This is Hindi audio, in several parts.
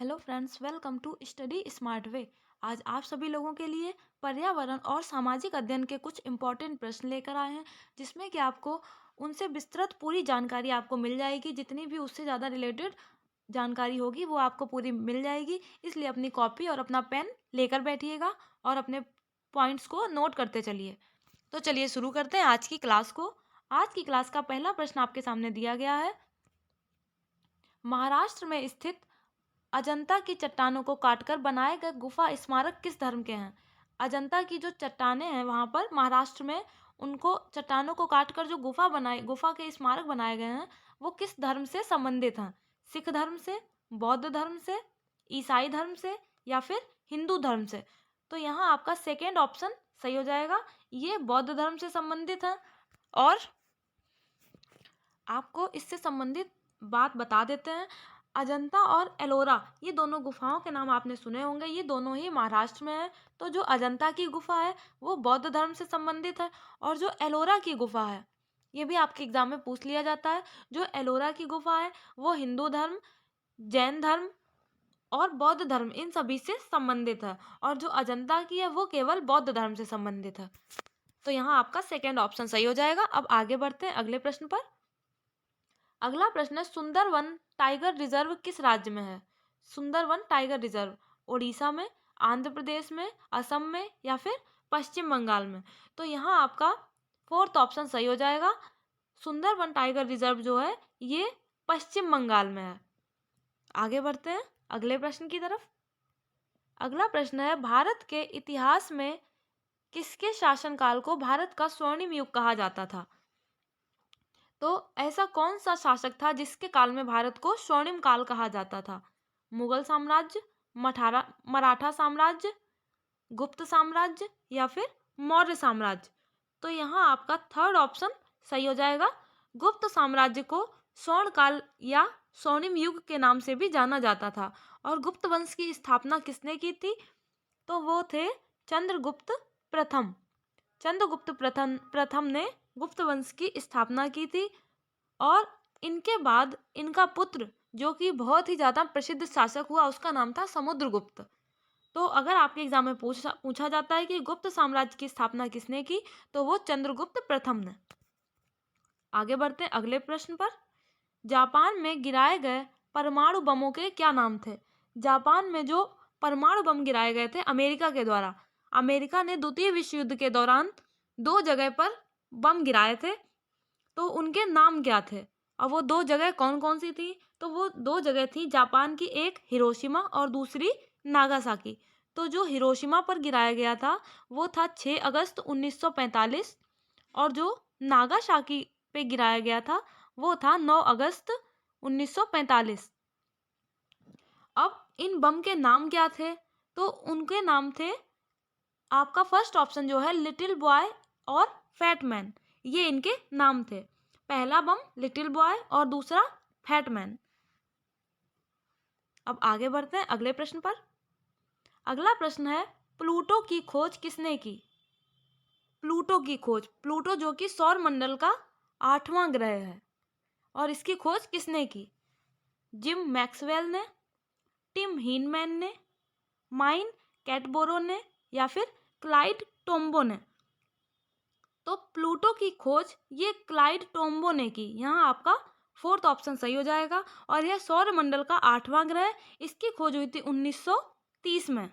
Hello friends, welcome to study smart way. आज आप सभी लोगों के लिए पर्यावरण और सामाजिक अध्ययन के कुछ इम्पोर्टेंट प्रश्न लेकर आए हैं, जिसमें कि आपको उनसे विस्तृत पूरी जानकारी आपको मिल जाएगी। जितनी भी उससे ज़्यादा रिलेटेड जानकारी होगी वो आपको पूरी मिल जाएगी। इसलिए अपनी कॉपी और अपना पेन लेकर बैठिएगा और अपने पॉइंट्स को नोट करते चलिए। तो चलिए शुरू करते हैं आज की क्लास को। आज की क्लास का पहला प्रश्न आपके सामने दिया गया है। महाराष्ट्र में स्थित अजंता की चट्टानों को काटकर बनाए गए गुफा स्मारक किस धर्म के हैं? अजंता की जो चट्टानें हैं वहां पर महाराष्ट्र में, उनको चट्टानों को काटकर जो गुफा के स्मारक बनाए गए हैं, वो किस धर्म से संबंधित हैं? सिख धर्म से, बौद्ध धर्म से, ईसाई धर्म से या फिर हिंदू धर्म से? तो यहाँ आपका सेकेंड ऑप्शन सही हो जाएगा। ये बौद्ध धर्म से संबंधित है। और आपको इससे संबंधित बात बता देते हैं। अजंता और एलोरा, ये दोनों गुफाओं के नाम आपने सुने होंगे। ये दोनों ही महाराष्ट्र में है। तो जो अजंता की गुफा है वो बौद्ध धर्म से संबंधित है, और जो एलोरा की गुफा है, ये भी आपके एग्जाम में पूछ लिया जाता है। जो एलोरा की गुफा है वो हिंदू धर्म, जैन धर्म और बौद्ध धर्म, इन सभी से संबंधित है। और जो अजंता की है वो केवल बौद्ध धर्म से संबंधित है। तो यहाँ आपका सेकेंड ऑप्शन सही हो जाएगा। अब आगे बढ़ते हैं अगले प्रश्न पर। अगला प्रश्न है, सुंदरवन टाइगर रिजर्व किस राज्य में है? सुंदरवन टाइगर रिजर्व उड़ीसा में, आंध्र प्रदेश में, असम में या फिर पश्चिम बंगाल में? तो यहाँ आपका फोर्थ ऑप्शन सही हो जाएगा। सुंदरवन टाइगर रिजर्व जो है ये पश्चिम बंगाल में है। आगे बढ़ते हैं अगले प्रश्न की तरफ। अगला प्रश्न है, भारत के इतिहास में किसके शासनकाल को भारत का स्वर्णिम युग कहा जाता था? तो ऐसा कौन सा शासक था जिसके काल में भारत को स्वर्णिम काल कहा जाता था? मुगल साम्राज्य, मराठा साम्राज्य, गुप्त साम्राज्य या फिर मौर्य साम्राज्य? तो यहाँ आपका थर्ड ऑप्शन सही हो जाएगा। गुप्त साम्राज्य को स्वर्ण काल या स्वर्णिम युग के नाम से भी जाना जाता था। और गुप्त वंश की स्थापना किसने की थी? तो वो थे चंद्रगुप्त प्रथम। चंद्रगुप्त प्रथम ने गुप्त वंश की स्थापना की थी। और इनके बाद इनका पुत्र, जो कि बहुत ही ज़्यादा प्रसिद्ध शासक हुआ, उसका नाम था समुद्रगुप्त। तो अगर आपके एग्जाम में पूछा जाता है कि गुप्त साम्राज्य की स्थापना किसने की, तो वो चंद्रगुप्त प्रथम ने। आगे बढ़ते हैं अगले प्रश्न पर। जापान में गिराए गए परमाणु बमों के क्या नाम थे? जापान में जो परमाणु बम गिराए गए थे अमेरिका के द्वारा, अमेरिका ने द्वितीय विश्व युद्ध के दौरान 2 जगह पर बम गिराए थे, तो उनके नाम क्या थे? और वो 2 जगह कौन कौन सी थी? तो वो 2 जगह थी जापान की, एक हिरोशिमा और दूसरी नागासाकी। तो जो हिरोशिमा पर गिराया गया था वो था 6 अगस्त 1945, और जो नागासाकी पे गिराया गया था वो था 9 अगस्त 1945। अब इन बम के नाम क्या थे? तो उनके नाम थे, आपका फर्स्ट ऑप्शन जो है लिटिल बॉय और फैट मैन, ये इनके नाम थे। पहला बम लिटिल बॉय और दूसरा फैट मैन। अब आगे बढ़ते हैं अगले प्रश्न पर। अगला प्रश्न है, प्लूटो की खोज किसने की? प्लूटो की खोज, प्लूटो जो कि सौर मंडल का 8वां ग्रह है, और इसकी खोज किसने की? जिम मैक्सवेल ने, टिम हीनमैन ने, माइन कैटबोरो ने या फिर क्लाइड टोम्बो ने? तो प्लूटो की खोज ये क्लाइड टोम्बो ने की। यहाँ आपका फोर्थ ऑप्शन सही हो जाएगा। और यह सौर मंडल का 8वां ग्रह है। इसकी खोज हुई थी 1930 में,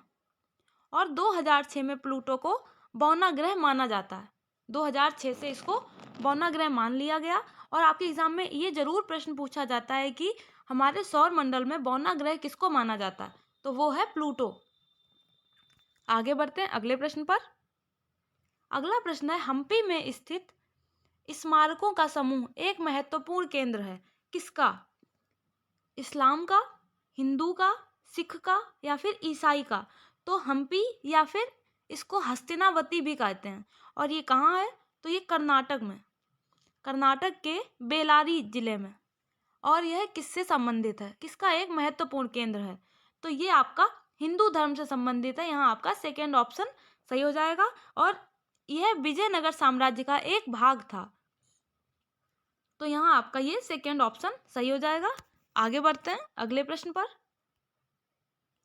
और 2006 में प्लूटो को बौना ग्रह माना जाता है। 2006 से इसको बौना ग्रह मान लिया गया। और आपके एग्जाम में ये जरूर प्रश्न पूछा जाता है कि हमारे सौर मंडल में बौना ग्रह किसको माना जाता है? तो वो है प्लूटो। आगे बढ़ते हैं अगले प्रश्न पर। अगला प्रश्न है, हम्पी में स्थित स्मारकों का समूह एक महत्वपूर्ण केंद्र है, किसका? इस्लाम का, हिंदू का, सिख का या फिर ईसाई का? तो हम्पी, या फिर इसको हस्तिनावती भी कहते हैं, और ये कहाँ है? तो ये कर्नाटक में, कर्नाटक के बेलारी जिले में। और यह किससे संबंधित है, किसका एक महत्वपूर्ण केंद्र है? तो ये आपका हिंदू धर्म से संबंधित है। यहाँ आपका सेकेंड ऑप्शन सही हो जाएगा। और यह विजयनगर साम्राज्य का एक भाग था। तो यहाँ आपका ये सेकेंड ऑप्शन सही हो जाएगा। आगे बढ़ते हैं अगले प्रश्न पर।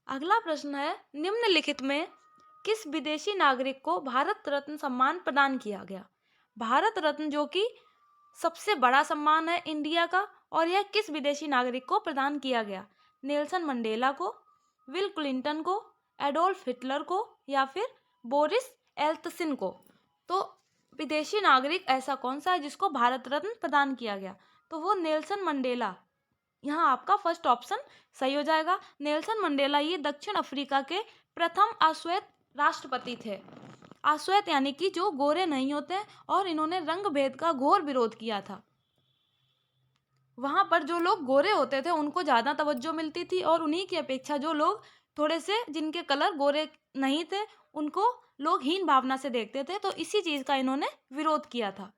अगला प्रश्न है, निम्नलिखित में किस विदेशी नागरिक को भारत रत्न सम्मान प्रदान किया गया? भारत रत्न जो कि सबसे बड़ा सम्मान है इंडिया का, और यह किस विदेशी नागरिक को प्रदान किया गया? नेल्सन मंडेला को, विल क्लिंटन को, एडोल्फ हिटलर को, या फिर बोरिस एल्त्सिन को? तो विदेशी नागरिक ऐसा कौन सा है जिसको भारत रत्न प्रदान किया गया? तो वो नेल्सन मंडेला। यहाँ आपका फर्स्ट ऑप्शन सही हो जाएगा। नेल्सन मंडेला ये दक्षिण अफ्रीका के प्रथम अश्वेत राष्ट्रपति थे। अश्वेत यानी कि जो गोरे नहीं होते, और इन्होंने रंग भेद का घोर विरोध किया था। वहां पर जो लोग गोरे होते थे उनको ज्यादा तवज्जो मिलती थी, और उन्हीं की अपेक्षा जो लोग थोड़े से जिनके कलर गोरे नहीं थे उनको लोग हीन भावना से देखते थे। तो इसी चीज का इन्होंने विरोध किया था।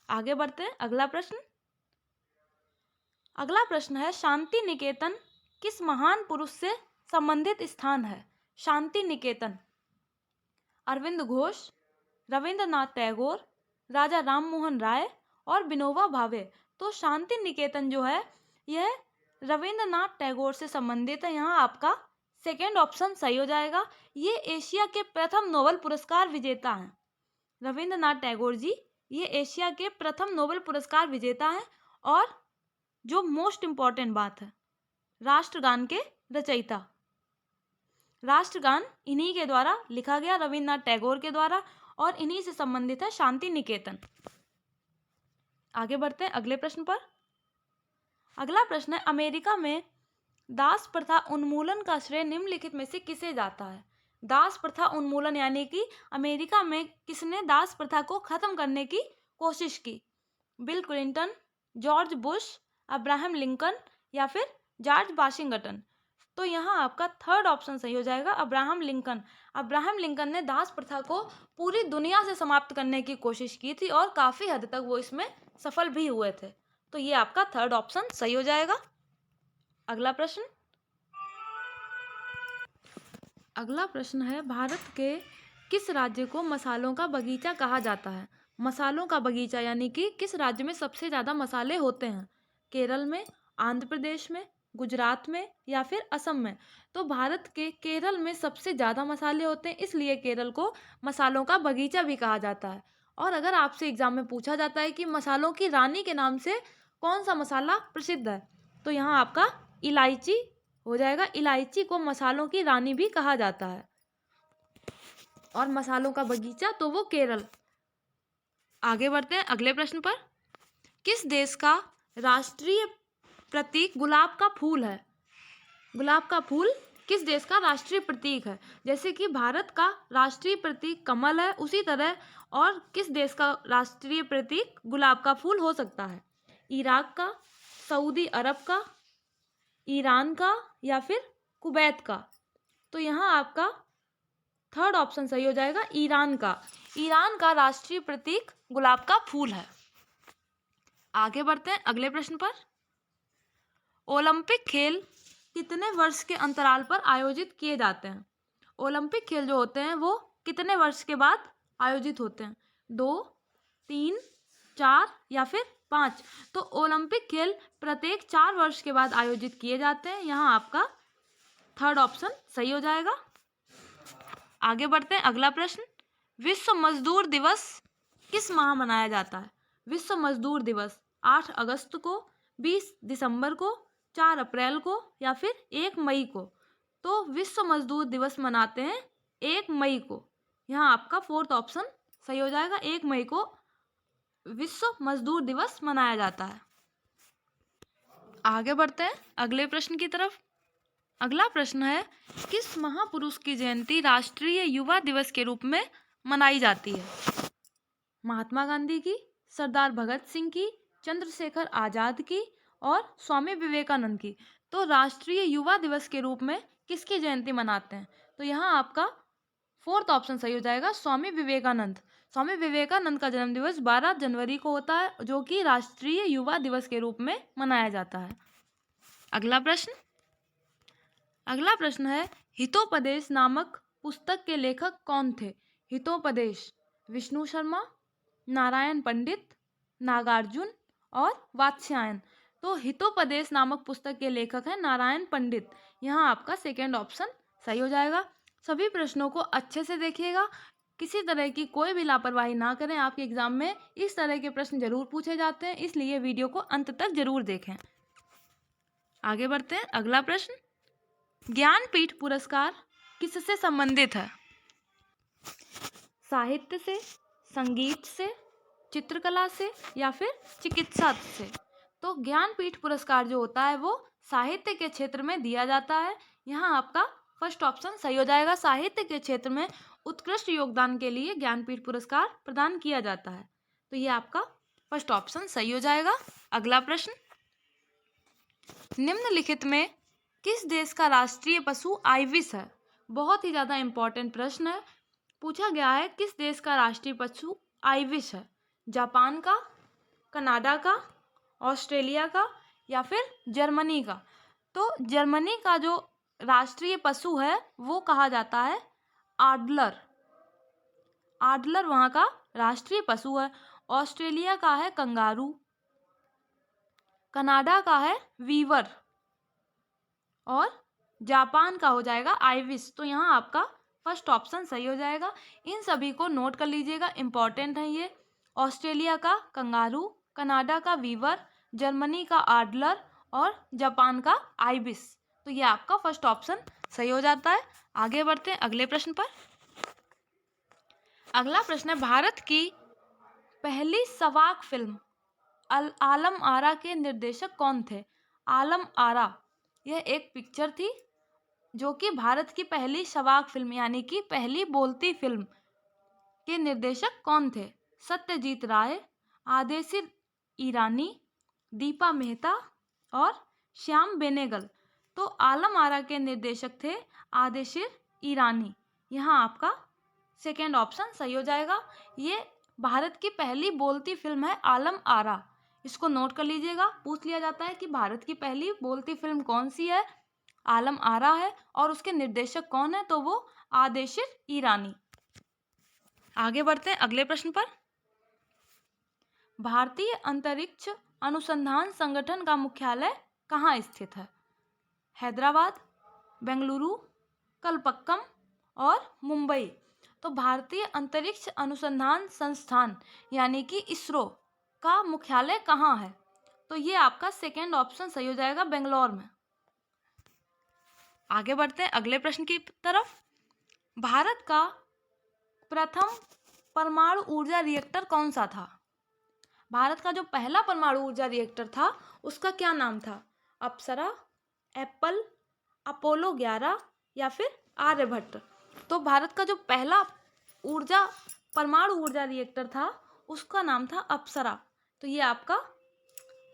आगे बढ़ते हैं, अगला प्रश्न। अगला प्रश्न है, शांति निकेतन किस महान पुरुष से संबंधित स्थान है? शांति निकेतन अरविंद घोष, रविंद्रनाथ टैगोर, राजा राममोहन राय और विनोबा भावे। तो शांति निकेतन जो है यह रविंद्रनाथ टैगोर से संबंधित है। यहाँ आपका सेकेंड ऑप्शन सही हो जाएगा। ये एशिया के प्रथम नोबेल पुरस्कार विजेता हैं। रविंद्रनाथ टैगोर जी ये एशिया के प्रथम नोबेल पुरस्कार विजेता हैं, और जो मोस्ट इम्पॉर्टेंट बात है, राष्ट्रगान के रचयिता। राष्ट्रगान इन्हीं के द्वारा लिखा गया, रविन्द्रनाथ टैगोर के द्वारा, और इन्हीं से संबंधित है शांति निकेतन। आगे बढ़ते हैं अगले प्रश्न पर। अगला प्रश्न है, अमेरिका में दास प्रथा उन्मूलन का श्रेय निम्नलिखित में से किसे जाता है? दास प्रथा उन्मूलन यानी कि अमेरिका में किसने दास प्रथा को खत्म करने की कोशिश की? Bill Clinton, George Bush, Abraham Lincoln, या फिर जॉर्ज वाशिंगटन? तो यहाँ आपका थर्ड ऑप्शन सही हो जाएगा, अब्राहम लिंकन। अब्राहम लिंकन ने दास प्रथा को पूरी दुनिया से समाप्त करने की कोशिश की थी, और काफी हद तक वो इसमें सफल भी हुए थे। तो ये आपका थर्ड ऑप्शन सही हो जाएगा। अगला प्रश्न। अगला प्रश्न है, भारत के किस राज्य को मसालों का बगीचा कहा जाता है? मसालों का बगीचा यानी कि किस राज्य में सबसे ज्यादा मसाले होते हैं? केरल में, आंध्र प्रदेश में, गुजरात में, या फिर असम में? तो भारत के केरल में सबसे ज्यादा मसाले होते हैं, इसलिए केरल को मसालों का बगीचा भी कहा जाता है। और अगर आपसे एग्जाम में पूछा जाता है कि मसालों की रानी के नाम से कौन सा मसाला प्रसिद्ध है, तो यहाँ आपका इलायची हो जाएगा। इलायची को मसालों की रानी भी कहा जाता है, और मसालों का बगीचा तो वो केरल। आगे बढ़ते हैं अगले प्रश्न पर। किस देश का राष्ट्रीय प्रतीक गुलाब का फूल है? गुलाब का फूल किस देश का राष्ट्रीय प्रतीक है? जैसे कि भारत का राष्ट्रीय प्रतीक कमल है, उसी तरह और किस देश का राष्ट्रीय प्रतीक गुलाब का फूल हो सकता है? इराक का, सऊदी अरब का, ईरान का, या फिर कुवैत का? तो यहाँ आपका थर्ड ऑप्शन सही हो जाएगा, ईरान का। ईरान का राष्ट्रीय प्रतीक गुलाब का फूल है। आगे बढ़ते हैं अगले प्रश्न पर। ओलंपिक खेल कितने वर्ष के अंतराल पर आयोजित किए जाते हैं? ओलंपिक खेल जो होते हैं वो कितने वर्ष के बाद आयोजित होते हैं? 2, 3, 4 या फिर 5? तो ओलंपिक खेल प्रत्येक 4 वर्ष के बाद आयोजित किए जाते हैं। यहाँ आपका थर्ड ऑप्शन सही हो जाएगा। आगे बढ़ते हैं अगला प्रश्न। विश्व मजदूर दिवस किस माह मनाया जाता है? विश्व मजदूर दिवस 8 अगस्त को, 20 दिसंबर को, 4 अप्रैल को, या फिर 1 मई को? तो विश्व मजदूर दिवस मनाते हैं 1 मई को। यहाँ आपका फोर्थ ऑप्शन सही हो जाएगा। 1 मई को विश्व मजदूर दिवस मनाया जाता है। आगे बढ़ते हैं अगले प्रश्न की तरफ। अगला प्रश्न है, किस महापुरुष की जयंती राष्ट्रीय युवा दिवस के रूप में मनाई जाती है? महात्मा गांधी की, सरदार भगत सिंह की, चंद्रशेखर आजाद की, और स्वामी विवेकानंद की? तो राष्ट्रीय युवा दिवस के रूप में किसकी जयंती मनाते हैं? तो यहाँ आपका फोर्थ ऑप्शन सही हो जाएगा, स्वामी विवेकानंद। स्वामी विवेकानंद का जन्म दिवस 12 जनवरी को होता है, जो कि राष्ट्रीय युवा दिवस के रूप में मनाया जाता है। अगला प्रश्न है, हितोपदेश नामक पुस्तक के लेखक कौन थे? हितोपदेश विष्णु शर्मा, नारायण पंडित, नागार्जुन और वात्स्यायन? तो हितोपदेश नामक पुस्तक के लेखक है नारायण पंडित। यहाँ आपका सेकेंड ऑप्शन सही हो जाएगा। सभी प्रश्नों को अच्छे से देखिएगा, किसी तरह की कोई भी लापरवाही ना करें। आपके एग्जाम में इस तरह के प्रश्न जरूर पूछे जाते हैं, इसलिए वीडियो को अंत तक जरूर देखें। आगे बढ़ते हैं। अगला प्रश्न, ज्ञानपीठ पुरस्कार किससे संबंधित है? साहित्य से, संगीत से, चित्रकला से या फिर चिकित्सा से? तो ज्ञानपीठ पुरस्कार जो होता है वो साहित्य के क्षेत्र में दिया जाता है। यहाँ आपका फर्स्ट ऑप्शन सही हो जाएगा। साहित्य के क्षेत्र में उत्कृष्ट योगदान के लिए ज्ञानपीठ पुरस्कार प्रदान किया जाता है। तो ये आपका फर्स्ट ऑप्शन सही हो जाएगा। अगला प्रश्न, निम्नलिखित में किस देश का राष्ट्रीय पशु आइविस है? बहुत ही ज्यादा इंपॉर्टेंट प्रश्न है। पूछा गया है किस देश का राष्ट्रीय पशु आइविस है? जापान का, कनाडा का, ऑस्ट्रेलिया का या फिर जर्मनी का? तो जर्मनी का जो राष्ट्रीय पशु है वो कहा जाता है आडलर। आडलर वहाँ का राष्ट्रीय पशु है। ऑस्ट्रेलिया का है कंगारू, कनाडा का है वीवर और जापान का हो जाएगा आइविस। तो यहाँ आपका फर्स्ट ऑप्शन सही हो जाएगा। इन सभी को नोट कर लीजिएगा, इंपॉर्टेंट है ये। ऑस्ट्रेलिया का कंगारू, कनाडा का वीवर, जर्मनी का आडलर और जापान का आइबिस। तो ये आपका फर्स्ट ऑप्शन सही हो जाता है। आगे बढ़ते हैं अगले प्रश्न पर। अगला प्रश्न है, भारत की पहली सवाक फिल्म आलम आरा के निर्देशक कौन थे? आलम आरा यह एक पिक्चर थी जो कि भारत की पहली सवाक फिल्म यानी कि पहली बोलती फिल्म के निर्देशक कौन थे? सत्यजीत राय, आदेशिर ईरानी, दीपा मेहता और श्याम बेनेगल। तो आलम आरा के निर्देशक थे आदेशिर ईरानी। यहाँ आपका सेकेंड ऑप्शन सही हो जाएगा। ये भारत की पहली बोलती फिल्म है आलम आरा। इसको नोट कर लीजिएगा। पूछ लिया जाता है कि भारत की पहली बोलती फिल्म कौन सी है? आलम आरा है। और उसके निर्देशक कौन है? तो वो आदेशिर ईरानी। आगे बढ़ते हैं अगले प्रश्न पर। भारतीय अंतरिक्ष अनुसंधान संगठन का मुख्यालय कहाँ स्थित है? हैदराबाद, बेंगलुरु, कलपक्कम और मुंबई। तो भारतीय अंतरिक्ष अनुसंधान संस्थान यानी कि इसरो का मुख्यालय कहाँ है? तो ये आपका सेकेंड ऑप्शन सही हो जाएगा, बेंगलोर में। आगे बढ़ते हैं अगले प्रश्न की तरफ। भारत का प्रथम परमाणु ऊर्जा रिएक्टर कौन सा था? भारत का जो पहला परमाणु ऊर्जा रिएक्टर था उसका क्या नाम था? अप्सरा, एप्पल, अपोलो 11 या फिर आर्यभट्ट। तो भारत का जो पहला परमाणु ऊर्जा रिएक्टर था उसका नाम था अप्सरा। तो ये आपका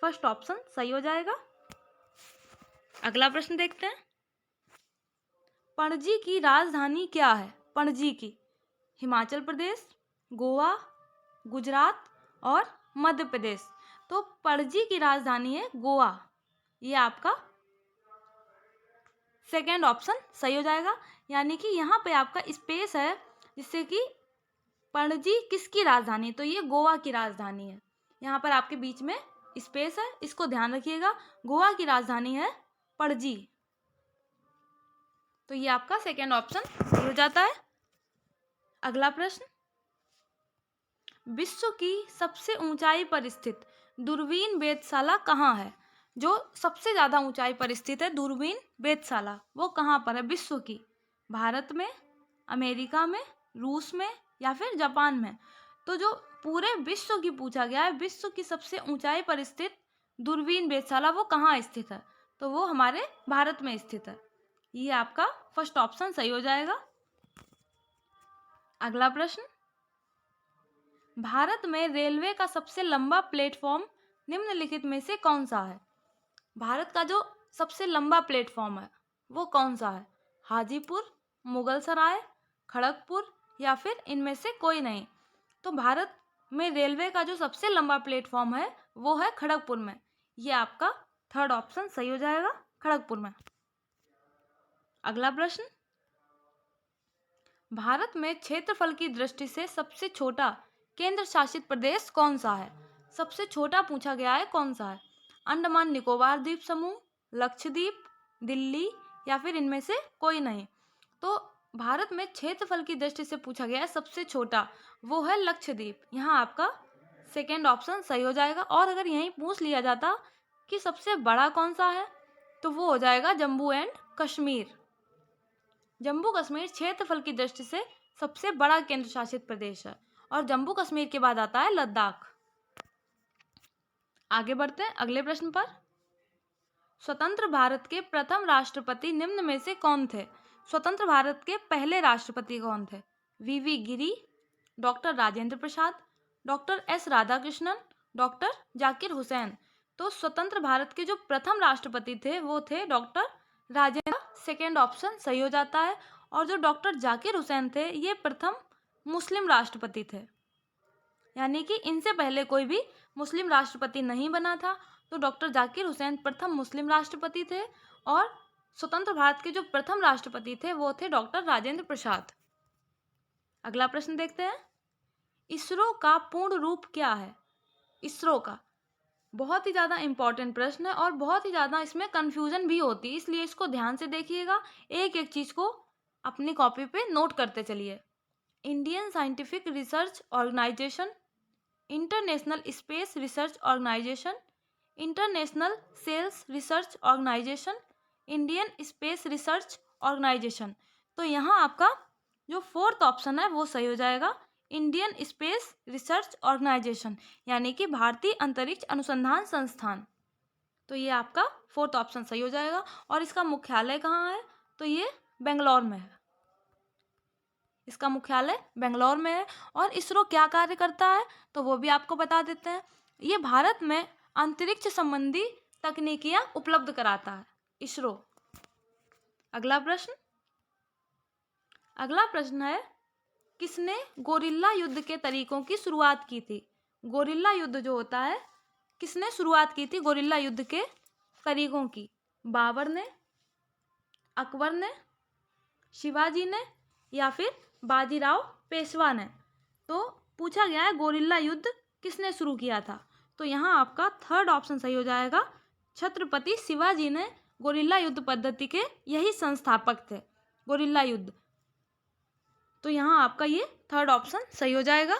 फर्स्ट ऑप्शन सही हो जाएगा। अगला प्रश्न देखते हैं। पणजी की राजधानी क्या है? पणजी की हिमाचल प्रदेश, गोवा, गुजरात और मध्य प्रदेश। तो पणजी की राजधानी है गोवा। ये आपका सेकेंड ऑप्शन सही हो जाएगा। यानी कि यहाँ पे आपका स्पेस है जिससे कि पणजी किसकी राजधानी है? तो ये गोवा की राजधानी है। यहाँ पर आपके बीच में स्पेस है, इसको ध्यान रखिएगा। गोवा की राजधानी है पणजी। तो ये आपका सेकेंड ऑप्शन सही हो जाता है। अगला प्रश्न, विश्व की सबसे ऊंचाई पर स्थित दूरबीन वेधशाला कहाँ है? जो सबसे ज्यादा ऊंचाई पर स्थित है दूरबीन वेधशाला वो कहाँ पर है विश्व की? भारत में, अमेरिका में, रूस में या फिर जापान में? तो जो पूरे विश्व की पूछा गया है, विश्व की सबसे ऊंचाई पर स्थित दूरबीन वेधशाला वो कहाँ स्थित है? तो वो हमारे भारत में स्थित है। ये आपका फर्स्ट ऑप्शन सही हो जाएगा। अगला प्रश्न, भारत में रेलवे का सबसे लंबा प्लेटफॉर्म निम्नलिखित में से कौन सा है? भारत का जो सबसे लंबा प्लेटफॉर्म है वो कौन सा है? हाजीपुर, मुगलसराय, खड़गपुर या फिर इनमें से कोई नहीं? तो भारत में रेलवे का जो सबसे लंबा प्लेटफॉर्म है वो है खड़गपुर में। ये आपका थर्ड ऑप्शन सही हो जाएगा, खड़गपुर में। अगला प्रश्न, भारत में क्षेत्रफल की दृष्टि से सबसे छोटा केंद्र शासित प्रदेश कौन सा है? सबसे छोटा पूछा गया है कौन सा है? अंडमान निकोबार द्वीप समूह, लक्षद्वीप, दिल्ली या फिर इनमें से कोई नहीं। तो भारत में क्षेत्रफल की दृष्टि से पूछा गया है सबसे छोटा, वो है लक्षद्वीप। यहाँ आपका सेकेंड ऑप्शन सही हो जाएगा। और अगर यहीं पूछ लिया जाता कि सबसे बड़ा कौन सा है, तो वो हो जाएगा जम्मू एंड कश्मीर। जम्मू कश्मीर क्षेत्रफल की दृष्टि से सबसे बड़ा केंद्र शासित प्रदेश है और जम्मू कश्मीर के बाद आता है लद्दाख। आगे बढ़ते हैं अगले प्रश्न पर। स्वतंत्र भारत के प्रथम राष्ट्रपति निम्न में से कौन थे? स्वतंत्र भारत के पहले राष्ट्रपति कौन थे? VV Giri, doctor Rajendra Prasad, doctor S Radhakrishnan, doctor Zakir Hussain. तो स्वतंत्र भारत के जो प्रथम राष्ट्रपति थे वो थे डॉक्टर राजेंद्र। सेकेंड ऑप्शन सही हो जाता है। और जो डॉक्टर जाकिर हुसैन थे ये प्रथम मुस्लिम राष्ट्रपति थे, यानी कि इनसे पहले कोई भी मुस्लिम राष्ट्रपति नहीं बना था। तो डॉक्टर जाकिर हुसैन प्रथम मुस्लिम राष्ट्रपति थे और स्वतंत्र भारत के जो प्रथम राष्ट्रपति थे वो थे डॉक्टर राजेंद्र प्रसाद। अगला प्रश्न देखते हैं। इसरो का पूर्ण रूप क्या है? इसरो का बहुत ही ज़्यादा इंपॉर्टेंट प्रश्न है और बहुत ही ज़्यादा इसमें कन्फ्यूजन भी होती है, इसलिए इसको ध्यान से देखिएगा, एक एक चीज़ को अपनी कॉपी पे नोट करते चलिए। Indian scientific research organisation, international space research organisation, international sales research organisation, Indian space research organisation. तो यहाँ आपका जो फोर्थ ऑप्शन है वो सही हो जाएगा, इंडियन स्पेस रिसर्च ऑर्गेनाइजेशन, यानी कि भारतीय अंतरिक्ष अनुसंधान संस्थान। तो ये आपका फोर्थ ऑप्शन सही हो जाएगा। और इसका मुख्यालय कहाँ है? तो ये बेंगलोर में है। इसका मुख्यालय बेंगलोर में है। और इसरो क्या कार्य करता है तो वो भी आपको बता देते हैं। ये भारत में अंतरिक्ष संबंधी तकनीकियां उपलब्ध कराता है इसरो। अगला प्रश्न है, किसने गोरिल्ला युद्ध के तरीकों की शुरुआत की थी? गोरिल्ला युद्ध जो होता है, किसने शुरुआत की थी गोरिल्ला युद्ध के तरीकों की? बाबर ने, अकबर ने, शिवाजी ने या फिर बाजीराव पेशवा ने? तो पूछा गया है गोरिल्ला युद्ध किसने शुरू किया था, तो यहाँ आपका थर्ड ऑप्शन सही हो जाएगा, छत्रपति शिवाजी ने गोरिल्ला युद्ध पद्धति के यही संस्थापक थे, गोरिल्ला युद्ध। तो यहाँ आपका ये थर्ड ऑप्शन सही हो जाएगा।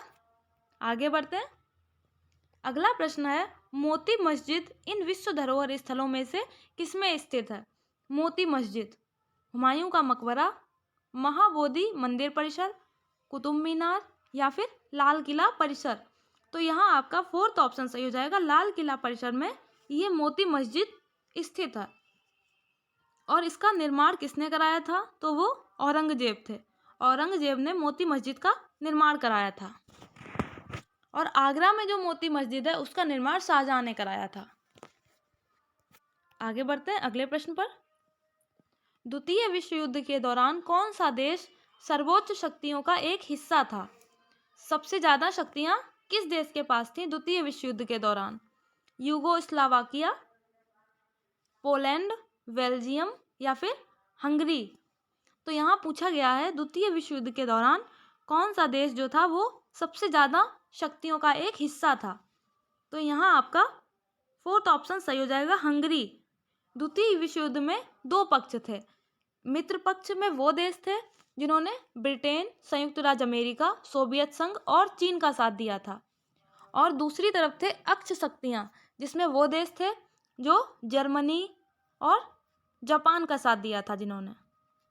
आगे बढ़ते हैं। अगला प्रश्न है, मोती मस्जिद इन विश्व धरोहर स्थलों में से किसमें स्थित है? मोती मस्जिद, हुमायूं का मकबरा, महाबोधि मंदिर परिसर, कुतुब मीनार या फिर लाल किला परिसर? तो यहाँ आपका फोर्थ ऑप्शन सही हो जाएगा, लाल किला परिसर में ये मोती मस्जिद स्थित है। और इसका निर्माण किसने कराया था? तो वो औरंगजेब थे। औरंगजेब ने मोती मस्जिद का निर्माण कराया था। और आगरा में जो मोती मस्जिद है उसका निर्माण शाहजहां ने कराया था। आगे बढ़ते हैं अगले प्रश्न पर। द्वितीय विश्व युद्ध के दौरान कौन सा देश सर्वोच्च शक्तियों का एक हिस्सा था? सबसे ज्यादा शक्तियां किस देश के पास थी द्वितीय विश्व युद्ध के दौरान? यूगोस्लावाकिया, पोलैंड, बेल्जियम या फिर हंगरी? तो यहाँ पूछा गया है द्वितीय विश्व युद्ध के दौरान कौन सा देश जो था वो सबसे ज़्यादा शक्तियों का एक हिस्सा था? तो यहाँ आपका फोर्थ ऑप्शन सही हो जाएगा, हंगरी। द्वितीय विश्व युद्ध में दो पक्ष थे। मित्र पक्ष में वो देश थे जिन्होंने ब्रिटेन, संयुक्त राज्य अमेरिका, सोवियत संघ और चीन का साथ दिया था। और दूसरी तरफ थे अक्ष शक्तियाँ, जिसमें वो देश थे जो जर्मनी और जापान का साथ दिया था, जिन्होंने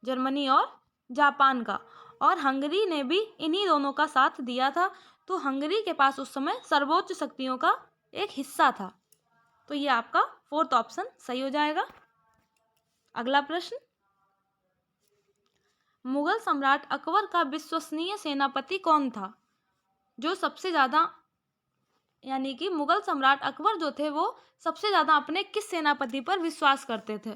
जर्मनी और जापान का। और हंगरी ने भी इन्हीं दोनों का साथ दिया था। तो हंगरी के पास उस समय सर्वोच्च शक्तियों का एक हिस्सा था। तो ये आपका फोर्थ ऑप्शन सही हो जाएगा। अगला प्रश्न, मुगल सम्राट अकबर का विश्वसनीय सेनापति कौन था? जो सबसे ज़्यादा, यानी कि मुगल सम्राट अकबर जो थे वो सबसे ज़्यादा अपने किस सेनापति पर विश्वास करते थे?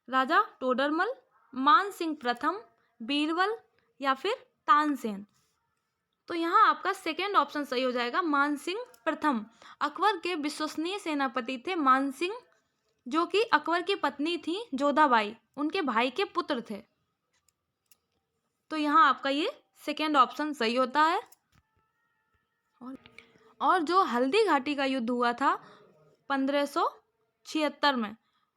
राजा टोडरमल, मान सिंह प्रथम, बीरबल या फिर तानसेन? तो यहाँ आपका सेकेंड ऑप्शन सही हो जाएगा, मान सिंह प्रथम। अकबर के विश्वसनीय सेनापति थे मान सिंह, जो कि अकबर की पत्नी थी जोधाबाई, उनके भाई के पुत्र थे। तो यहाँ आपका ये सेकेंड ऑप्शन सही होता है। और जो हल्दी घाटी का युद्ध हुआ था 1500 1676 में।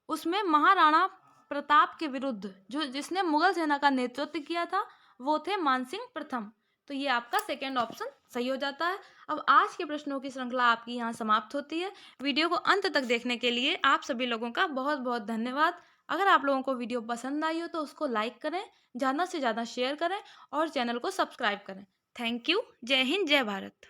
उसमें महाराणा प्रताप के विरुद्ध जो जिसने मुगल सेना का नेतृत्व किया था वो थे मानसिंह प्रथम। तो ये आपका सेकेंड ऑप्शन सही हो जाता है। अब आज के प्रश्नों की श्रृंखला आपकी यहाँ समाप्त होती है। वीडियो को अंत तक देखने के लिए आप सभी लोगों का बहुत बहुत धन्यवाद। अगर आप लोगों को वीडियो पसंद आई हो तो उसको लाइक करें, ज़्यादा से ज़्यादा शेयर करें और चैनल को सब्सक्राइब करें। Thank you. जय हिंद, जय भारत।